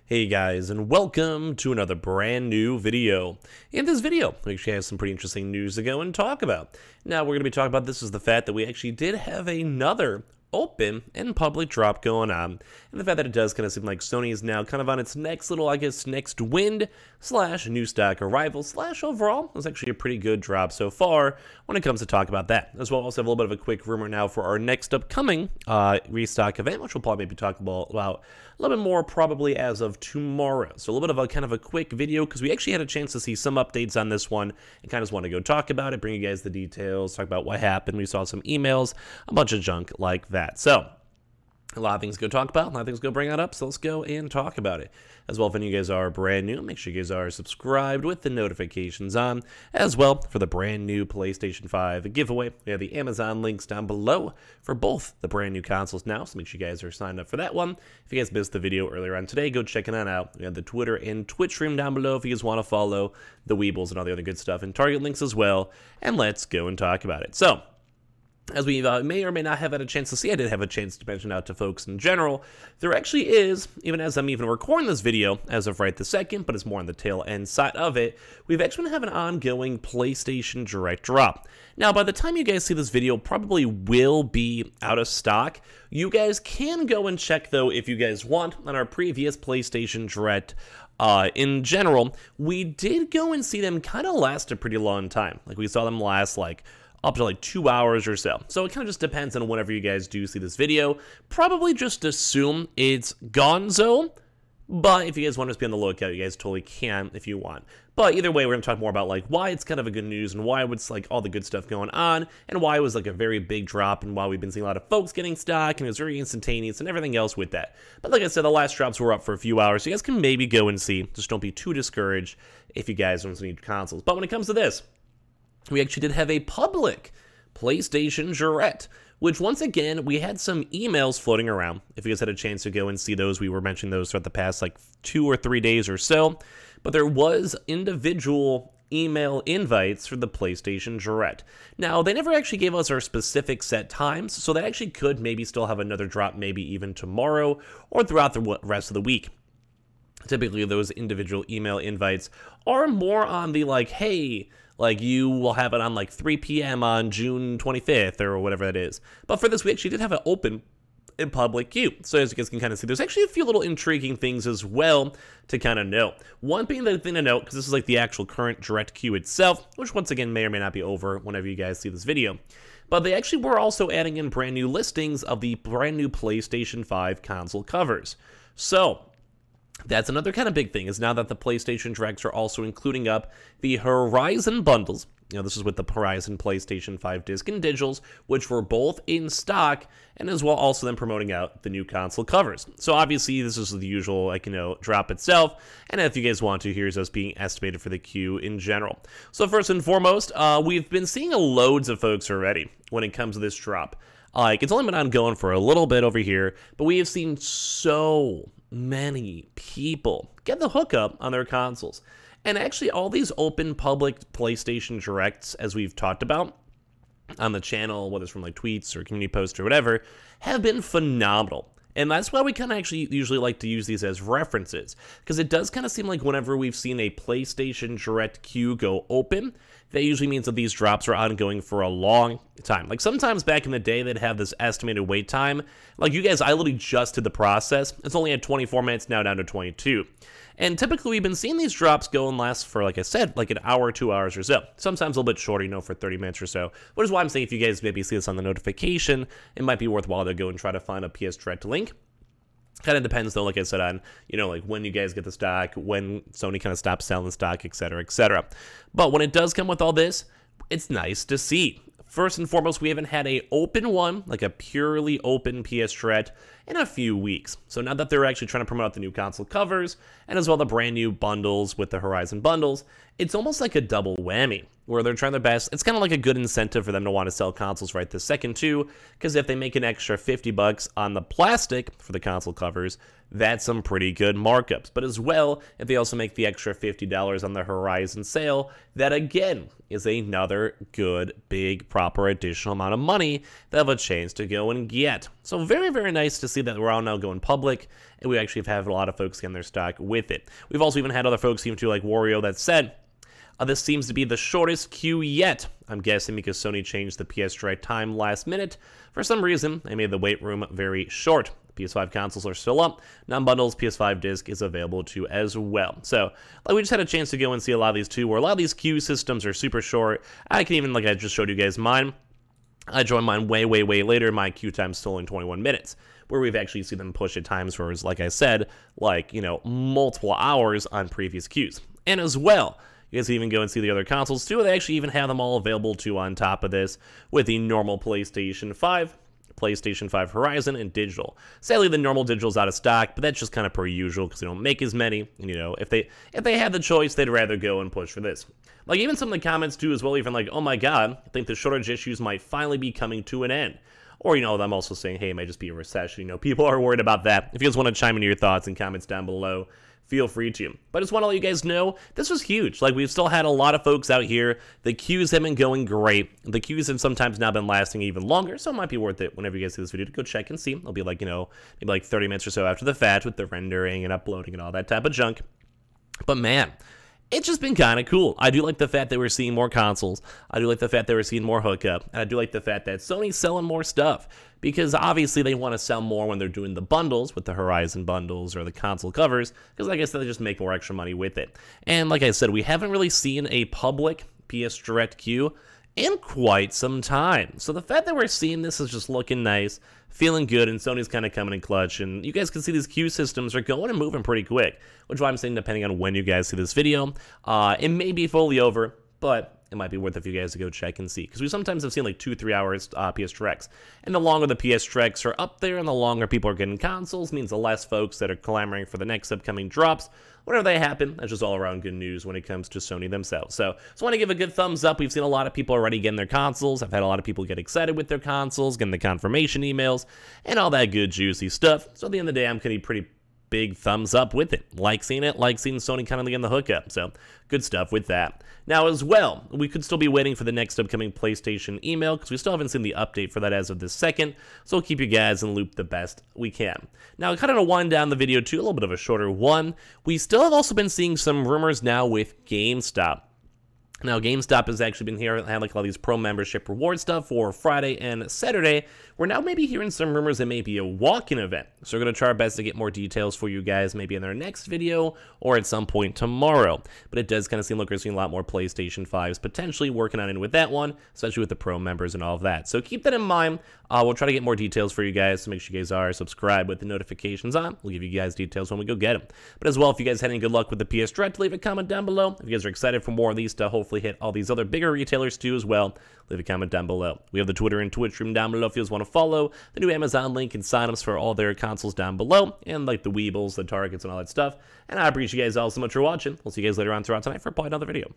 Hey guys, and welcome to another brand new video. In this video, we actually have some pretty interesting news to go and talk about. Now, we're going to be talking about this is the fact that we actually did have another open and public drop going on, and the fact that it does kind of seem like Sony is now kind of on its next little, next wind / new stock arrival / overall. It was actually a pretty good drop so far when it comes to talk about that. As well, also have a little bit of a quick rumor now for our next upcoming restock event, which we'll probably maybe talk about a little bit more probably as of tomorrow. So a little bit of a kind of a quick video because we actually had a chance to see some updates on this one and kind of just want to go talk about it, bring you guys the details, talk about what happened. We saw some emails, a bunch of junk like that. So a lot of things to go talk about, a lot of things to go bring that up, so let's go and talk about it. As well, if any of you guys are brand new, make sure you guys are subscribed with the notifications on. As well, for the brand new PlayStation 5 giveaway, we have the Amazon links down below for both the brand new consoles now, so make sure you guys are signed up for that one. If you guys missed the video earlier on today, go check it out. We have the Twitter and Twitch stream down below if you guys want to follow the Weebles and all the other good stuff, and Target links as well, and let's go and talk about it. So, as we may or may not have had a chance to see, I did have a chance to mention out to folks in general, there actually is, even as I'm even recording this video as of right this second, but it's more on the tail end side of it, we've actually been having an ongoing PlayStation Direct drop. Now, by the time you guys see this video, probably will be out of stock. You guys can go and check, though, if you guys want, on our previous PlayStation Direct. In general, we did go and see them kind of last a pretty long time. Like, we saw them last, up to 2 hours or so. So it kind of just depends on whenever you guys do see this video. Probably just assume it's gonzo, but if you guys want to just be on the lookout, you guys totally can if you want. But either way, we're going to talk more about why it's kind of a good news and why it's all the good stuff going on and why it was a very big drop and why we've been seeing a lot of folks getting stock and it was very instantaneous and everything else with that. But like I said, the last drops were up for a few hours, so you guys can maybe go and see. Just don't be too discouraged if you guys don't need consoles. But when it comes to this, we actually did have a public PlayStation Direct, which once again, we had some emails floating around. If you guys had a chance to go and see those, we were mentioning those throughout the past 2 or 3 days or so. But there was individual email invites for the PlayStation Direct. Now, they never actually gave us our specific set times, so that actually could maybe still have another drop maybe even tomorrow or throughout the rest of the week. Typically, those individual email invites are more on the hey, you will have it on 3 p.m. on June 25th or whatever that is. But for this, we actually did have an open in public queue. So as you guys can kind of see, there's actually a few little intriguing things as well to kind of note. One thing to note, because this is the actual current direct queue itself, which once again may or may not be over whenever you guys see this video. But they actually were also adding in brand new listings of the brand new PlayStation 5 console covers. So that's another kind of big thing, is now that the PlayStation Directs are also including up the Horizon bundles. This is with the Horizon PlayStation 5 disc and digitals, which were both in stock, and as well also then promoting out the new console covers. So obviously this is the usual, drop itself, and if you guys want to, here's us being estimated for the queue in general. So first and foremost, we've been seeing loads of folks already when it comes to this drop. It's only been ongoing for a little bit over here, but we have seen so many people get the hookup on their consoles. And actually, all these open public PlayStation Directs, as we've talked about on the channel, whether it's from tweets or community posts or whatever, have been phenomenal. And that's why we kind of actually usually like to use these as references, because it does kind of seem like whenever we've seen a PlayStation Direct queue go open, that usually means that these drops are ongoing for a long time. Sometimes back in the day, they'd have this estimated wait time. You guys, I literally just did the process. It's only at 24 minutes, now down to 22. And typically, we've been seeing these drops go and last for, like I said, an hour or 2 hours or so. Sometimes a little bit shorter, for 30 minutes or so. Which is why I'm saying if you guys maybe see this on the notification, it might be worthwhile to go and try to find a PS Direct link. Kind of depends, though, like I said, on, when you guys get the stock, when Sony kind of stops selling stock, etc., etc. But when it does come with all this, it's nice to see. First and foremost, we haven't had a open one, a purely open PS Direct, in a few weeks. So now that they're actually trying to promote the new console covers, and as well the brand new bundles with the Horizon bundles, it's almost like a double whammy. where they're trying their best. It's kind of like a good incentive for them to want to sell consoles right this second too, because if they make an extra 50 bucks on the plastic for the console covers, that's some pretty good markups. But as well, if they also make the extra $50 on the Horizon sale, that again is another good, big, proper additional amount of money they have a chance to go and get. So very, very nice to see that we're all now going public, and we actually have had a lot of folks getting their stock with it. We've also even had other folks, even too, like Wario, that said, this seems to be the shortest queue yet. I'm guessing because Sony changed the PS Direct time last minute. For some reason, they made the wait room very short. PS5 consoles are still up. Non-bundles, PS5 disc is available too as well. So, like, we just had a chance to go and see a lot of these too, where a lot of these queue systems are super short. I can even, like I just showed you guys mine. I joined mine way, way, way later. My queue time's still in 21 minutes, where we've actually seen them push at times where it's, like I said, like, you know, multiple hours on previous queues. And as well, you guys can even go and see the other consoles too. They actually even have them all available too on top of this with the normal PlayStation 5, PlayStation 5 Horizon, and digital. Sadly, the normal digital's out of stock, but that's just kind of per usual because they don't make as many. And, you know, if they had the choice, they'd rather go and push for this. Like, even some of the comments too as well, even like, oh my god, I think the shortage issues might finally be coming to an end. Or, you know, I'm also saying, hey, it might just be a recession. You know, people are worried about that. If you guys want to chime into your thoughts and comments down below, feel free to. But I just want to let you guys know, this was huge. Like, we've still had a lot of folks out here. The queues have been going great. The queues have sometimes now been lasting even longer, so it might be worth it whenever you guys see this video to go check and see. It'll be like, you know, maybe like 30 minutes or so after the fact with the rendering and uploading and all that type of junk. But man, it's just been kind of cool. I do like the fact that we're seeing more consoles. I do like the fact that we're seeing more hookup. And I do like the fact that Sony's selling more stuff. Because obviously they want to sell more when they're doing the bundles with the Horizon bundles or the console covers. Because like I said, they just make more extra money with it. And like I said, we haven't really seen a public PS Direct queue in quite some time. So the fact that we're seeing this is just looking nice, feeling good, and Sony's kind of coming in clutch. And you guys can see these queue systems are going and moving pretty quick, which is why I'm saying depending on when you guys see this video, it may be fully over, but it might be worth it for you guys to go check and see. Because we sometimes have seen like 2-3 hours PS Directs. And the longer the PS Directs are up there and the longer people are getting consoles, means the less folks that are clamoring for the next upcoming drops. Whenever they happen, that's just all around good news when it comes to Sony themselves. So I want to give a good thumbs up. We've seen a lot of people already getting their consoles. I've had a lot of people get excited with their consoles, getting the confirmation emails, and all that good juicy stuff. So at the end of the day, I'm going to be pretty big thumbs up with it. Like seeing it, like seeing Sony kind of getting the hookup. So good stuff with that. Now as well, we could still be waiting for the next upcoming PlayStation email because we still haven't seen the update for that as of this second. So we'll keep you guys in the loop the best we can. Now kind of to wind down the video too, a little bit of a shorter one. We still have also been seeing some rumors now with GameStop. Now, GameStop has actually been here, had like all these pro membership reward stuff for Friday and Saturday. We're now maybe hearing some rumors it may be a walk-in event. So we're going to try our best to get more details for you guys maybe in our next video or at some point tomorrow. But it does kind of seem like we're seeing a lot more PlayStation 5s potentially working on it with that one, especially with the pro members and all of that. So keep that in mind. We'll try to get more details for you guys, so make sure you guys are subscribed with the notifications on. We'll give you guys details when we go get them. But as well, if you guys had any good luck with the PS Direct, leave a comment down below. If you guys are excited for more of these to hopefully hit all these other bigger retailers too as well, leave a comment down below. We have the Twitter and Twitch room down below if you guys want to follow. The new Amazon link and signups for all their consoles down below, and like the Weebles, the Targets, and all that stuff. And I appreciate you guys all so much for watching. We'll see you guys later on throughout tonight for probably another video.